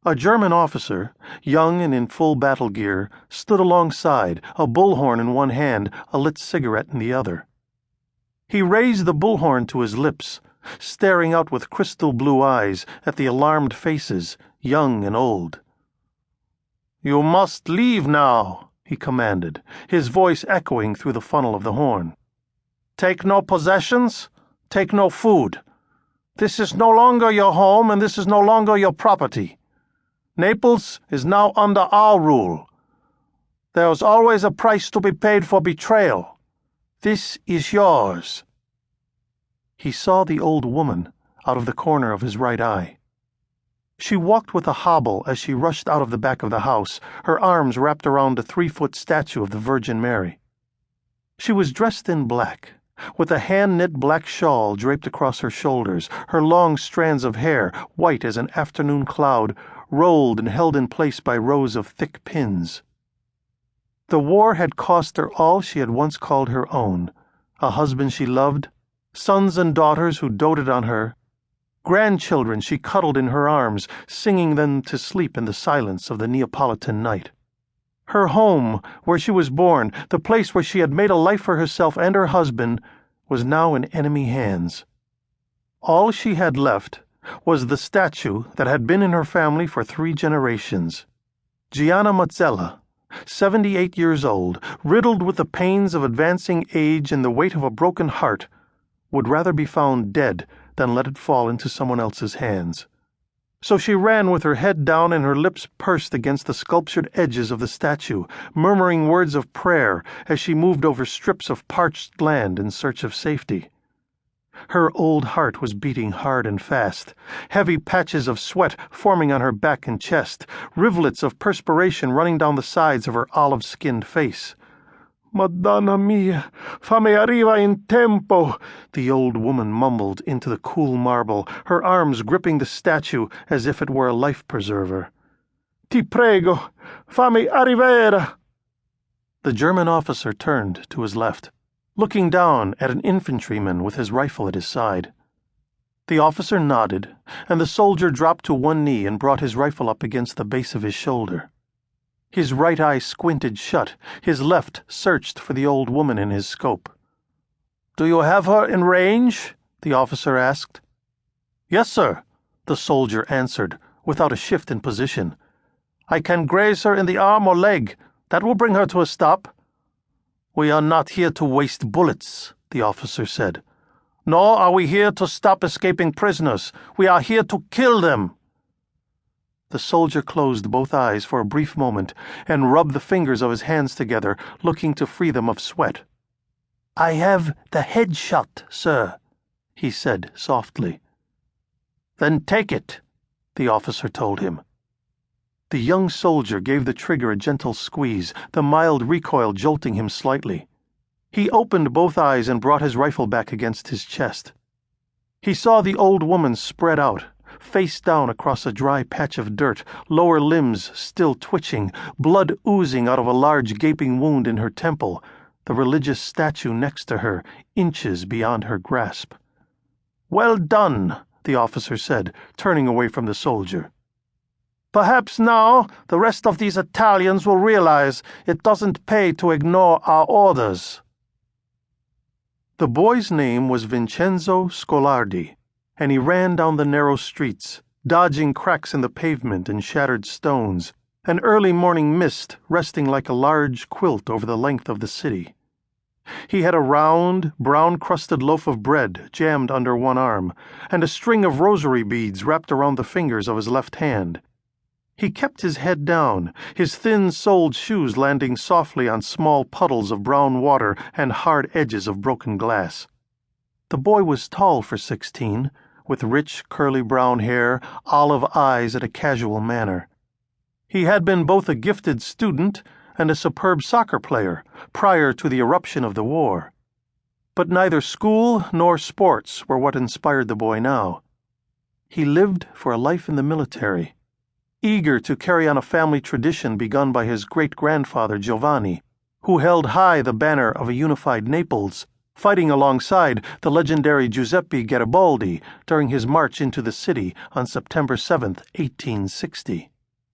A German officer, young and in full battle gear, stood alongside, a bullhorn in one hand, a lit cigarette in the other. He raised the bullhorn to his lips, staring out with crystal blue eyes at the alarmed faces, young and old. "You must leave now," he commanded, his voice echoing through the funnel of the horn. "Take no possessions, take no food. This is no longer your home, and this is no longer your property. Naples is now under our rule. There is always a price to be paid for betrayal. This is yours." He saw the old woman out of the corner of his right eye. She walked with a hobble as she rushed out of the back of the house, her arms wrapped around a 3-foot statue of the Virgin Mary. She was dressed in black, with a hand-knit black shawl draped across her shoulders, her long strands of hair, white as an afternoon cloud, rolled and held in place by rows of thick pins. The war had cost her all she had once called her own, a husband she loved, sons and daughters who doted on her, grandchildren she cuddled in her arms, singing them to sleep in the silence of the Neapolitan night. Her home, where she was born, the place where she had made a life for herself and her husband, was now in enemy hands. All she had left was the statue that had been in her family for 3 generations. Gianna Mazzella, 78 years old, riddled with the pains of advancing age and the weight of a broken heart, would rather be found dead than let it fall into someone else's hands. So she ran with her head down and her lips pursed against the sculptured edges of the statue, murmuring words of prayer as she moved over strips of parched land in search of safety. Her old heart was beating hard and fast, heavy patches of sweat forming on her back and chest, rivulets of perspiration running down the sides of her olive-skinned face. "Madonna mia, fammi arriva in tempo," the old woman mumbled into the cool marble, her arms gripping the statue as if it were a life-preserver. "Ti prego, fammi arrivare." The German officer turned to his left, looking down at an infantryman with his rifle at his side. The officer nodded, and the soldier dropped to one knee and brought his rifle up against the base of his shoulder. His right eye squinted shut, his left searched for the old woman in his scope. "Do you have her in range?" the officer asked. "Yes, sir," the soldier answered, without a shift in position. "I can graze her in the arm or leg. That will bring her to a stop." "We are not here to waste bullets," the officer said. "Nor are we here to stop escaping prisoners. We are here to kill them." The soldier closed both eyes for a brief moment and rubbed the fingers of his hands together, looking to free them of sweat. "I have the head shot, sir," he said softly. "Then take it," the officer told him. The young soldier gave the trigger a gentle squeeze, the mild recoil jolting him slightly. He opened both eyes and brought his rifle back against his chest. He saw the old woman spread out, face down across a dry patch of dirt, lower limbs still twitching, blood oozing out of a large gaping wound in her temple, the religious statue next to her, inches beyond her grasp. "Well done," the officer said, turning away from the soldier. "Perhaps now the rest of these Italians will realize it doesn't pay to ignore our orders." The boy's name was Vincenzo Scolardi, and he ran down the narrow streets, dodging cracks in the pavement and shattered stones, an early morning mist resting like a large quilt over the length of the city. He had a round, brown-crusted loaf of bread jammed under one arm, and a string of rosary beads wrapped around the fingers of his left hand. He kept his head down, his thin-soled shoes landing softly on small puddles of brown water and hard edges of broken glass. The boy was tall for 16, with rich, curly brown hair, olive eyes, and a casual manner. He had been both a gifted student and a superb soccer player prior to the eruption of the war. But neither school nor sports were what inspired the boy now. He lived for a life in the military, eager to carry on a family tradition begun by his great-grandfather Giovanni, who held high the banner of a unified Naples, fighting alongside the legendary Giuseppe Garibaldi during his march into the city on September 7, 1860.